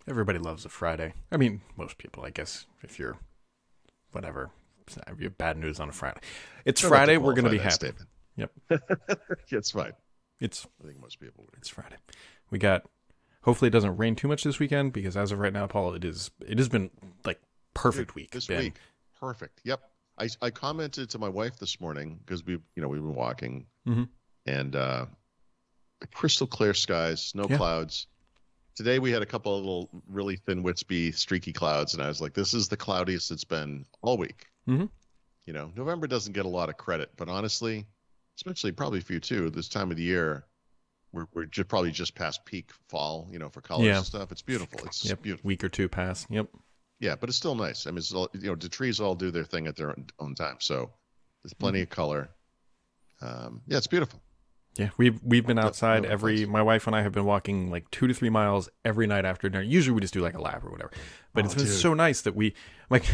Everybody loves a Friday. I mean, most people, I guess, if you're whatever, if you have bad news on a Friday. It's Try not to Friday, we're going to qualify be that happy. statement. Yep. It's fine. It's I think most people would it's agree. Friday. We got hopefully it doesn't rain too much this weekend because as of right now, Paul, it has been like Dude, perfect week. this Ben. week, perfect. Yep. I commented to my wife this morning because we've been walking Mm-hmm. and crystal clear skies, no Yeah. clouds. Today we had a couple of little really thin, wispy, streaky clouds, and I was like, "This is the cloudiest it's been all week." Mm-hmm. November doesn't get a lot of credit, but honestly, especially probably for you too, this time of the year, we're probably just past peak fall, for colors Yeah. and stuff. It's beautiful. It's just Yep. beautiful. Week or two pass. Yep. Yeah, but it's still nice. I mean, it's all, the trees all do their thing at their own time, so there's plenty Mm-hmm. of color. Yeah, it's beautiful. Yeah, we've been Definitely outside no complaints. my wife and I have been walking like 2 to 3 miles every night after dinner. Usually we just do like a lap or whatever. But Oh, it's been dude. so nice that we like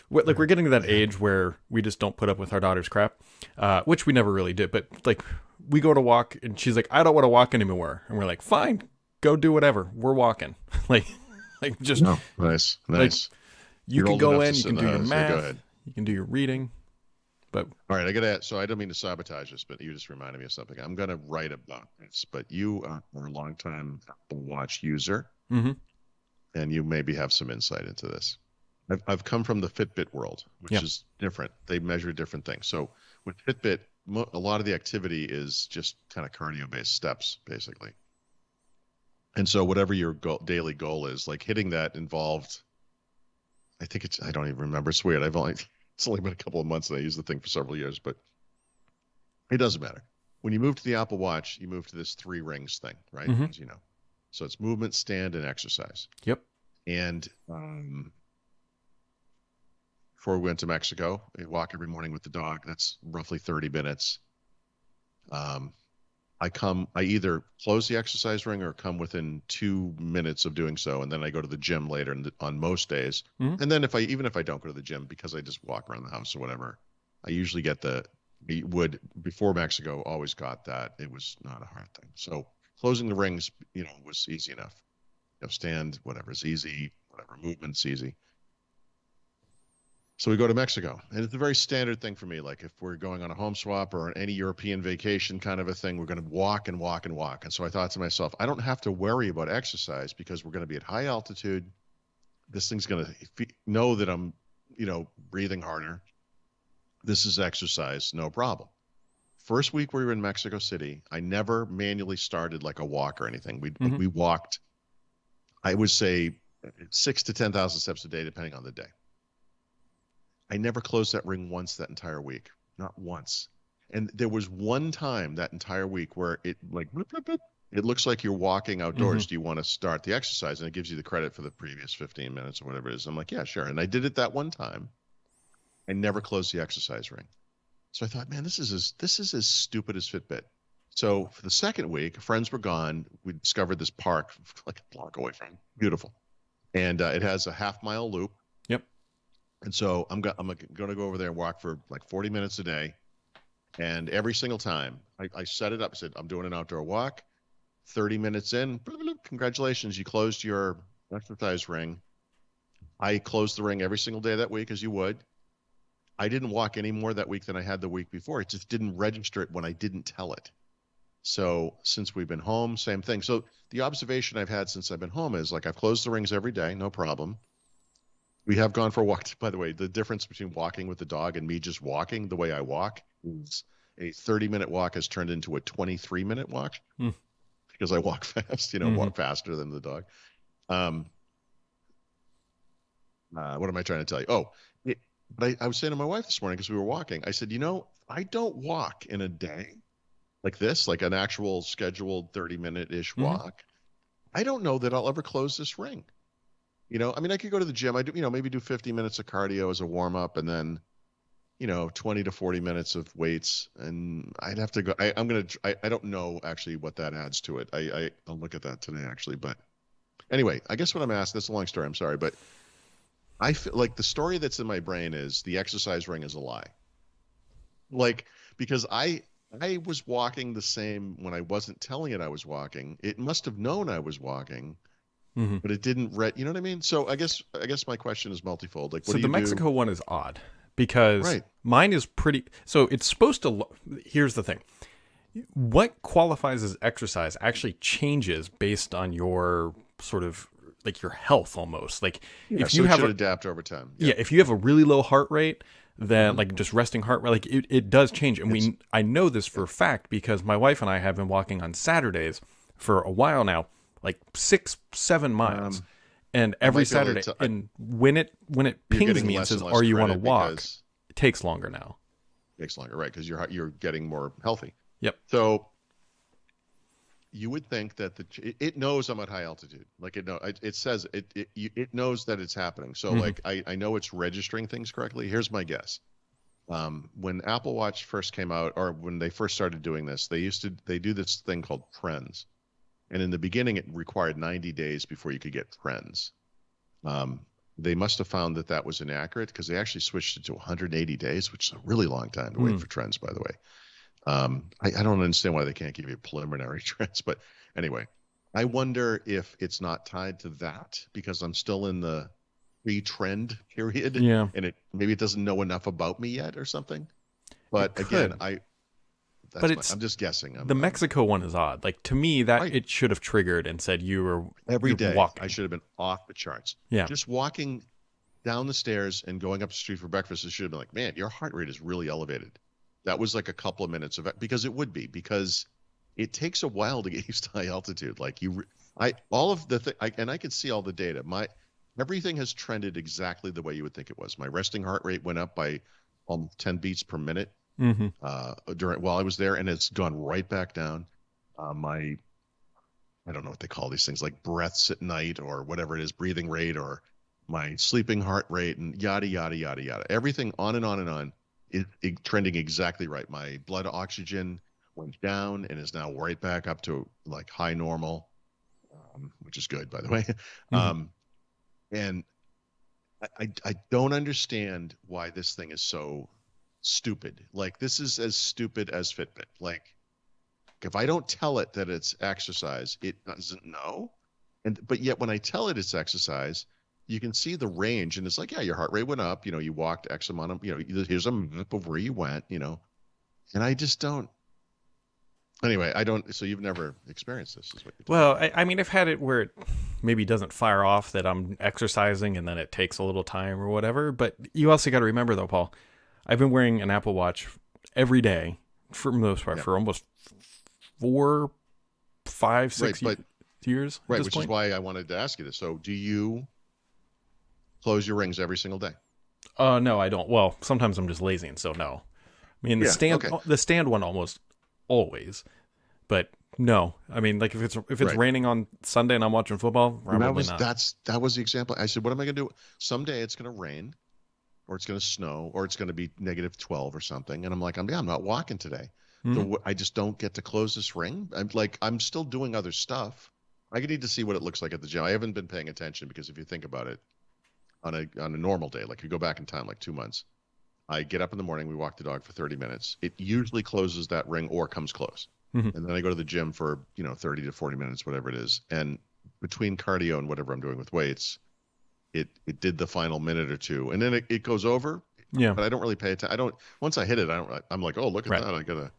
we're getting to that age where we just don't put up with our daughter's crap, which we never really did. But like we go to walk and she's like, I don't want to walk anymore, and we're like, fine, go do whatever. We're walking, like just No, nice, nice. you You're can old go enough to in, you sit can in do the your house. Yeah, go math, ahead. you can do your reading, but All right, I gotta. So I don't mean to sabotage this, but you just reminded me of something. I'm gonna write about this, but you are a longtime Apple Watch user, mhm. and you maybe have some insight into this. I've come from the Fitbit world, Yeah. which is different. They measure different things. So with Fitbit, a lot of the activity is just kind of cardio-based steps, basically. And so whatever your daily goal is, like hitting that involved, I don't even remember. It's weird. It's only been a couple of months and I used the thing for several years, but it doesn't matter. When you move to the Apple Watch, you move to this three rings thing, right? Mhm. As you know. So it's movement, stand, and exercise. Yep. And before we went to Mexico, we walk every morning with the dog. That's roughly 30 minutes. Um, I either close the exercise ring or come within 2 minutes of doing so, and then I go to the gym later on most days. Mhm. And then even if I don't go to the gym because I just walk around the house or whatever, I usually get would before Mexico always got that. It was not a hard thing. So closing the rings, was easy enough. Stand, whatever is easy, whatever movement's easy. So we go to Mexico, and it's a very standard thing for me. Like if we're going on a home swap or any European vacation kind of a thing, we're going to walk and walk and walk. And so I thought to myself, I don't have to worry about exercise because we're going to be at high altitude. This thing's going to know that I'm, breathing harder. This is exercise, no problem. First week we were in Mexico City, I never manually started like a walk or anything. Mhm. We walked, I would say 6 to 10,000 steps a day, depending on the day. I never closed that ring once that entire week, not once. And there was one time that entire week where it like, bloop, bloop, bloop. It looks like you're walking outdoors. Mhm. Do you want to start the exercise? And it gives you the credit for the previous 15 minutes or whatever it is. I'm like, yeah, sure. And I did it that one time. I never closed the exercise ring. So I thought, man, this is as stupid as Fitbit. So for the second week, friends were gone. We discovered this park like a block away from, beautiful, and it has a half-mile loop. Yep. And so I'm going to go over there and walk for like 40 minutes a day. And every single time I set it up, I said, I'm doing an outdoor walk. 30 minutes in, bloop, bloop, congratulations, you closed your exercise ring. I closed the ring every single day that week, as you would. I didn't walk any more that week than I had the week before. It just didn't register it when I didn't tell it. So since we've been home, same thing. So the observation I've had since I've been home is like I've closed the rings every day, no problem. We have gone for a walk. By the way, the difference between walking with the dog and me just walking the way I walk is a 30-minute walk has turned into a 23-minute walk Mm. because I walk fast, Mhm. walk faster than the dog. What am I trying to tell you? Oh, but I was saying to my wife this morning because we were walking, I said, I don't walk in a day like this, like an actual scheduled 30-minute-ish Mhm. walk. I don't know that I'll ever close this ring. I mean, I could go to the gym. I do, maybe do 50 minutes of cardio as a warm up and then, 20 to 40 minutes of weights. And I'd have to go. I don't know actually what that adds to it. I'll look at that today actually. But anyway, I guess what I'm asking, that's a long story. I'm sorry. But I feel like the story that's in my brain is the exercise ring is a lie. Like, because I was walking the same when I wasn't telling it I was walking. It must have known I was walking. but it didn't you know what I mean? So I guess my question is multifold. Like, what So do the you do? Mexico one is odd because Right. mine is pretty. So it's supposed to. Here's the thing: what qualifies as exercise actually changes based on your sort of like your health almost. Like Yeah, if so you it have should adapt over time. yeah, if you have a really low heart rate, then like just resting heart rate, like it does change. And I know this for a fact because my wife and I have been walking on Saturdays for a while now, like 6-7 miles. And every might be able to Saturday, tell- and when it You're pings getting me and less says, less "Are you on a credit walk?" because It takes longer now. it takes longer, right? Because you're getting more healthy. Yep. So you would think that it knows I'm at high altitude. Like it says it knows that it's happening. So like I know it's registering things correctly. Here's my guess. When Apple Watch first came out, or when they first started doing this, they do this thing called trends. And in the beginning, it required 90 days before you could get trends. They must have found that that was inaccurate because they actually switched it to 180 days, which is a really long time to wait for trends, by the way. I don't understand why they can't give you preliminary trends, but anyway, I wonder if it's not tied to that because I'm still in the pre-trend period, Yeah. and maybe it doesn't know enough about me yet or something. But It again, could. But it's- I'm just guessing. The Mexico one is odd. Like to me, that Right. it should have triggered and said you're every day walking. I should have been off the charts. Yeah. Just walking down the stairs and going up the street for breakfast, it should have been like, man, your heart rate is really elevated. That was like a couple of minutes of it because it would be because it takes a while to get used to high altitude. Like all of the and I could see all the data. Everything has trended exactly the way you would think it was. My resting heart rate went up by 10 beats per minute while I was there, and it's gone right back down. I don't know what they call these things, like breaths at night or whatever it is, breathing rate, or my sleeping heart rate, and yada yada yada yada. Everything on and on and on is trending exactly right. My blood oxygen went down and is now right back up to like high normal, which is good, by the way. And I don't understand why this thing is so stupid. Like this is as stupid as Fitbit. Like if I don't tell it that it's exercise, it doesn't know. But yet when I tell it it's exercise, you can see the range, and it's like, yeah, your heart rate went up. You know, you walked X amount of, here's a map of where you went. And I just don't. Anyway, I don't. So you've never experienced this, is what you're Well, I mean, I've had it where it maybe doesn't fire off that I'm exercising and then it takes a little time or whatever. But you also got to remember, though, Paul, I've been wearing an Apple Watch every day for the most part for almost 4, 5, 6 years. right, which is why I wanted to ask you this. So do you close your rings every single day? No, I don't. Well, sometimes I'm just lazy, and so no. I mean, the stand one almost always, but no. I mean, like if it's raining on Sunday and I'm watching football, probably not. That was the example. I said, what am I going to do? Someday it's going to rain, or it's going to snow, or it's going to be -12 or something, and I'm like, I'm not walking today. I just don't get to close this ring. I'm still doing other stuff. I need to see what it looks like at the gym. I haven't been paying attention because if you think about it, on a normal day, like you go back in time, like 2 months, I get up in the morning, we walk the dog for 30 minutes. It usually closes that ring or comes close. And then I go to the gym for, 30 to 40 minutes, whatever it is. And between cardio and whatever I'm doing with weights, it did the final minute or two. And then it goes over. Yeah. But I don't really pay attention. Once I hit it, I'm like, oh, look at that.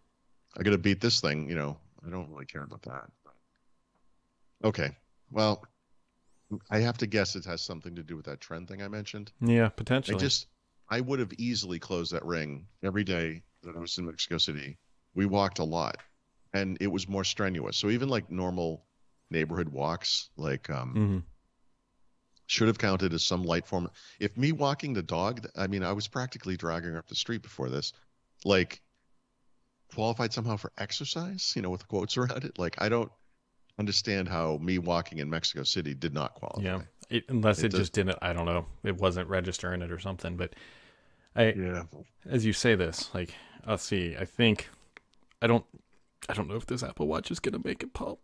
I gotta beat this thing. I don't really care about that. Okay. Well, I have to guess it has something to do with that trend thing I mentioned. Yeah, potentially. I would have easily closed that ring every day that I was in Mexico City. We walked a lot, and it was more strenuous. So even like normal neighborhood walks, like should have counted as some light form. If me walking the dog, I mean, I was practically dragging her up the street before this, like qualified somehow for exercise, with quotes around it. Like I don't understand how me walking in Mexico City did not qualify. Yeah, unless it just didn't. I don't know. It wasn't registering it or something. But as you say this, like I'll see. I think I don't know if this Apple Watch is gonna make it pop.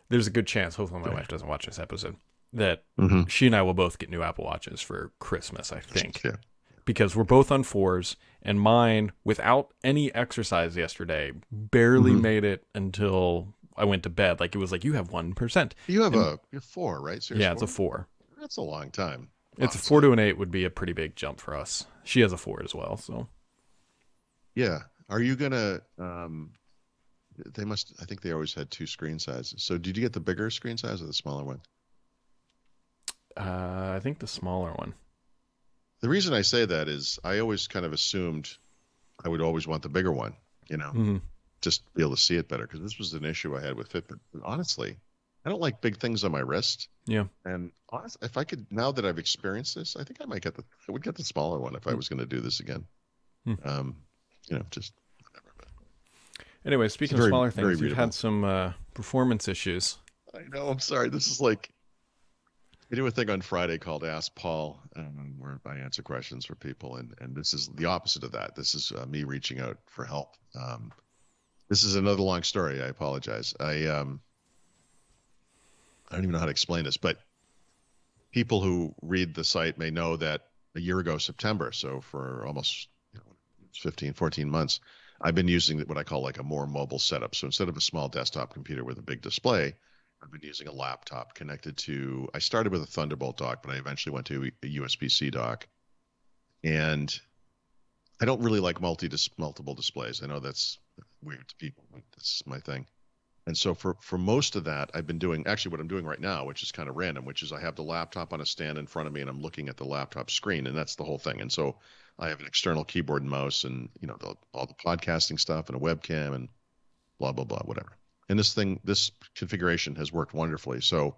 There's a good chance. Hopefully, my wife doesn't watch this episode. That she and I will both get new Apple Watches for Christmas. I think. Yeah. Because we're both on 4s, and mine, without any exercise yesterday, barely made it until I went to bed. Like it was like, you have 1%. You have And you have 4, right? Series yeah, it's a 4? 4. That's a long time. It's Wow, a 4 to an 8 would be a pretty big jump for us. She has a 4 as well. So yeah. Are you gonna? They must. I think they always had 2 screen sizes. So did you get the bigger screen size or the smaller one? I think the smaller one. The reason I say that is I always kind of assumed I would always want the bigger one. You know, Hmm. just be able to see it better because this was an issue I had with Fitbit. But honestly, I don't like big things on my wrist. Yeah. And honestly, if I could, now that I've experienced this, I think I would get the smaller one if I was going to do this again. Hmm. Just Anyway, speaking of very, smaller very things, you've readable. had some performance issues. I know. I'm sorry. This is like I do a thing on Friday called Ask Paul, where I answer questions for people, and this is the opposite of that. This is me reaching out for help. This is another long story. I apologize. I don't even know how to explain this, but people who read the site may know that a year ago, September, so for almost 15, 14 months, I've been using what I call like a more mobile setup. So instead of a small desktop computer with a big display, I've been using a laptop connected to, I started with a Thunderbolt dock, but I eventually went to a USB-C dock. And I don't really like multiple displays. I know that's weird to people, but that's my thing. And so for most of that, I've been doing actually what I'm doing right now, which is kind of random, which is I have the laptop on a stand in front of me and I'm looking at the laptop screen, and that's the whole thing. And so I have an external keyboard and mouse, and all the podcasting stuff and a webcam and blah blah blah, whatever. And this configuration has worked wonderfully. So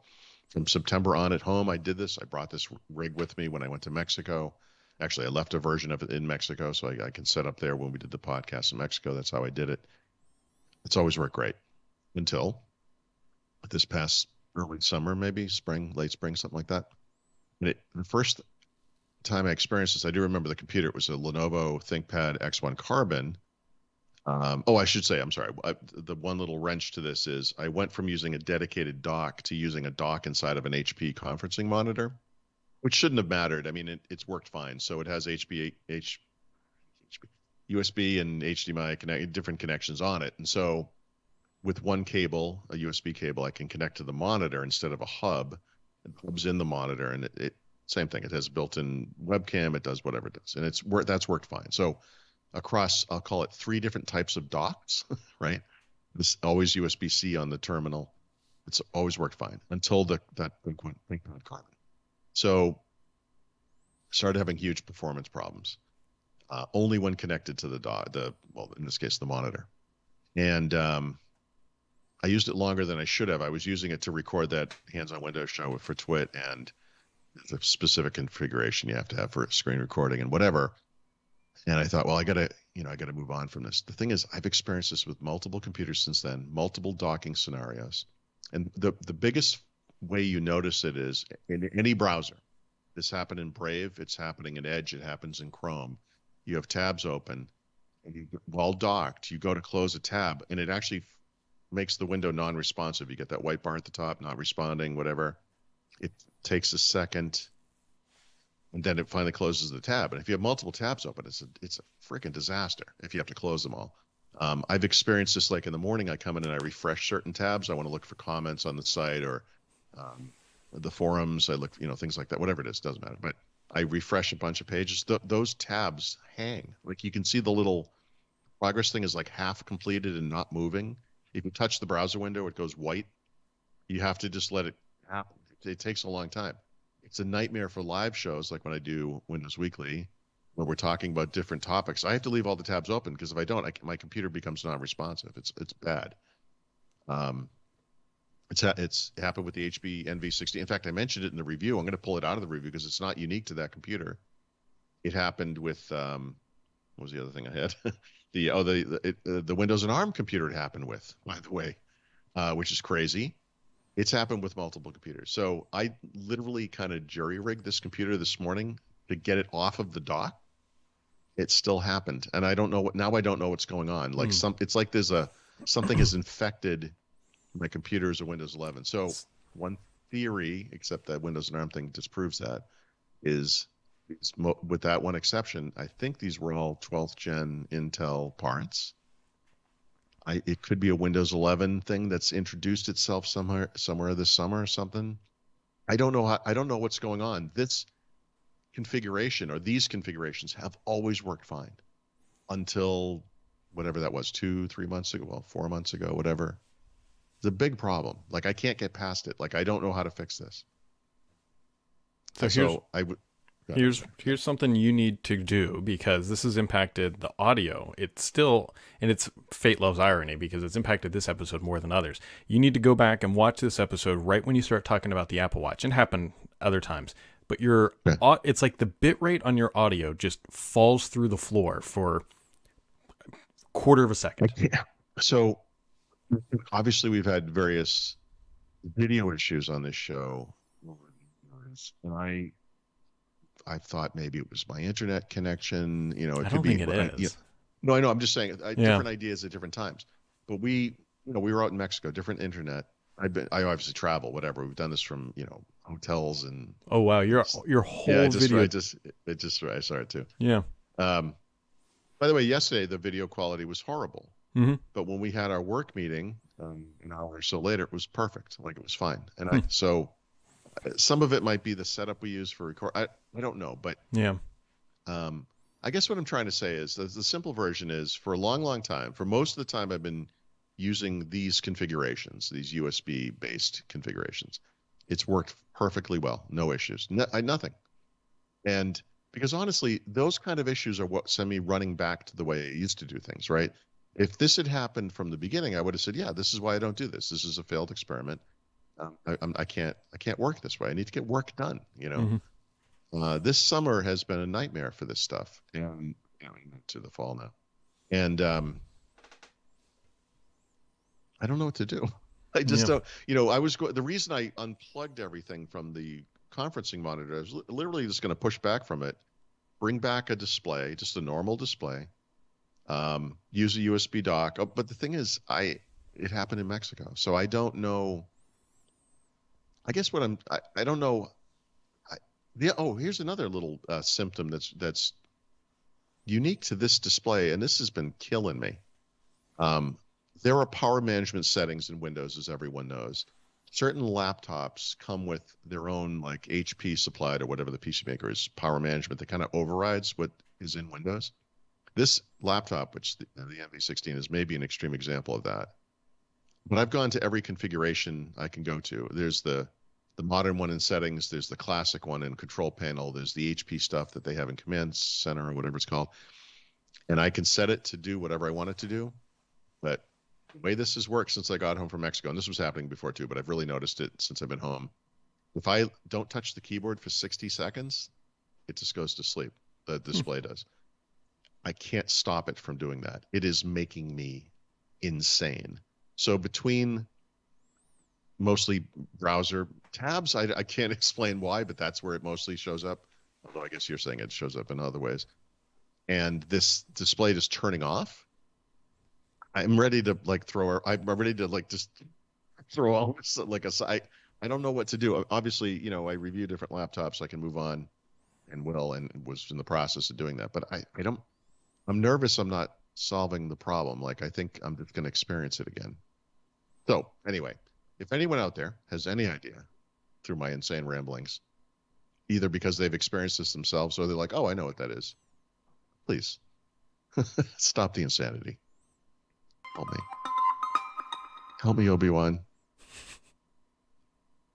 from September on at home, I did this. I brought this rig with me when I went to Mexico. Actually, I left a version of it in Mexico, so I can set up there when we did the podcast in Mexico. That's how I did it. It's always worked great until this past early summer, maybe spring, late spring, something like that. And the first time I experienced this, I do remember the computer. It was a Lenovo ThinkPad X1 Carbon. I should say, I'm sorry. The one little wrench to this is I went from using a dedicated dock to using a dock inside of an HP conferencing monitor, which shouldn't have mattered. I mean, it's worked fine. So it has USB and HDMI different connections on it. And so with one cable, a USB cable, I can connect to the monitor instead of a hub. The hub's in the monitor, and it same thing. It has built-in webcam. It does whatever it does, and that's worked fine. So across, I'll call it 3 different types of docks, right? This always USB-C on the terminal. It's always worked fine until that ThinkPad Carbon. So started having huge performance problems, only when connected to the dock, in this case, the monitor. And I used it longer than I should have. I was using it to record that Hands-on Windows show for Twit, and the specific configuration you have to have for screen recording and whatever. And I thought, well, I gotta move on from this. The thing is, I've experienced this with multiple computers since then, multiple docking scenarios. And the biggest way you notice it is in any browser. This happened in Brave, it's happening in Edge, it happens in Chrome. You have tabs open, and while docked, you go to close a tab, and it actually makes the window non-responsive. You get that white bar at the top, not responding, whatever. It takes a second, and then it finally closes the tab. And if you have multiple tabs open, it's a freaking disaster if you have to close them all. I've experienced this, like in the morning, I come in and I refresh certain tabs. I want to look for comments on the site or the forums. I look, things like that, whatever it is, doesn't matter. But I refresh a bunch of pages. Those tabs hang. Like you can see the little progress thing is like half completed and not moving. If you touch the browser window, it goes white. You have to just let it happen. It takes a long time. It's a nightmare for live shows, like when I do Windows Weekly, when we're talking about different topics. I have to leave all the tabs open because if I don't, my computer becomes non-responsive. It's bad. It's happened with the HP NV60. In fact, I mentioned it in the review. I'm going to pull it out of the review because it's not unique to that computer. It happened with what was the other thing I had? the Windows and ARM computer it happened with, by the way, which is crazy. It's happened with multiple computers. So I literally kind of jury-rigged this computer this morning to get it off of the dock. It still happened, and I don't know I don't know what's going on. Like it's like there's something has infected my computer as a Windows 11. So one theory, except that Windows and ARM thing disproves that, is with that one exception, I think these were all 12th gen Intel parts. it could be a Windows 11 thing that's introduced itself somewhere this summer or something. I don't know I don't know what's going on. This configuration or these configurations have always worked fine until whatever that was, 3 months ago, well, 4 months ago, whatever. It's a big problem. Like, I can't get past it. Like, I don't know how to fix this. So here's something you need to do, because this has impacted the audio. It's still, and it's fate loves irony, because it's impacted this episode more than others. You need to go back and watch this episode right when you start talking about the Apple Watch, and happen other times. But it's like the bit rate on your audio just falls through the floor for a quarter of a second. So obviously we've had various video issues on this show, and I thought maybe it was my internet connection. You know, it I could don't be. think it is. No, I know. I'm just saying different ideas at different times. But we were out in Mexico, different internet. I obviously travel, whatever. We've done this from, hotels and. Oh wow, your whole video. I saw it too. Yeah. By the way, yesterday the video quality was horrible. Mm-hmm. But when we had our work meeting, an hour or so later, it was perfect. Like, it was fine. And so some of it might be the setup we use for record. I don't know, but yeah. I guess what I'm trying to say is the simple version is, for a long, long time, for most of the time I've been using these configurations, these USB based configurations. It's worked perfectly well. No issues. Nothing. And because honestly, those kind of issues are what send me running back to the way I used to do things, right? If this had happened from the beginning, I would have said, yeah, this is why I don't do this. This is a failed experiment. I can't work this way. I need to get work done, Mm-hmm. This summer has been a nightmare for this stuff, and to the fall now. And I don't know what to do. I just don't. The reason I unplugged everything from the conferencing monitor, I was literally just going to push back from it, bring back a display, just a normal display, use a USB dock. Oh, but the thing is, it happened in Mexico, so I don't know. I guess I don't know. Here's another little symptom that's unique to this display, and this has been killing me. There are power management settings in Windows, as everyone knows. Certain laptops come with their own, like, HP supplied or whatever the PC maker is, power management that kind of overrides what is in Windows. This laptop, which the MV16 is, maybe an extreme example of that. But I've gone to every configuration I can go to. There's the modern one in settings. There's the classic one in control panel. There's the HP stuff that they have in command center or whatever it's called. And I can set it to do whatever I want it to do. But the way this has worked since I got home from Mexico, and this was happening before too, but I've really noticed it since I've been home. If I don't touch the keyboard for 60 seconds, it just goes to sleep. The display does. I can't stop it from doing that. It is making me insane. So between mostly browser tabs, I can't explain why, but that's where it mostly shows up. Although I guess you're saying it shows up in other ways. And this display just turning off. I'm ready to just throw all this like aside. I don't know what to do. Obviously, I review different laptops. I can move on and was in the process of doing that. But I'm nervous I'm not solving the problem. Like, I think I'm just going to experience it again. So anyway, if anyone out there has any idea through my insane ramblings, either because they've experienced this themselves or they're like, oh, I know what that is, please stop the insanity. Help me, Obi-Wan.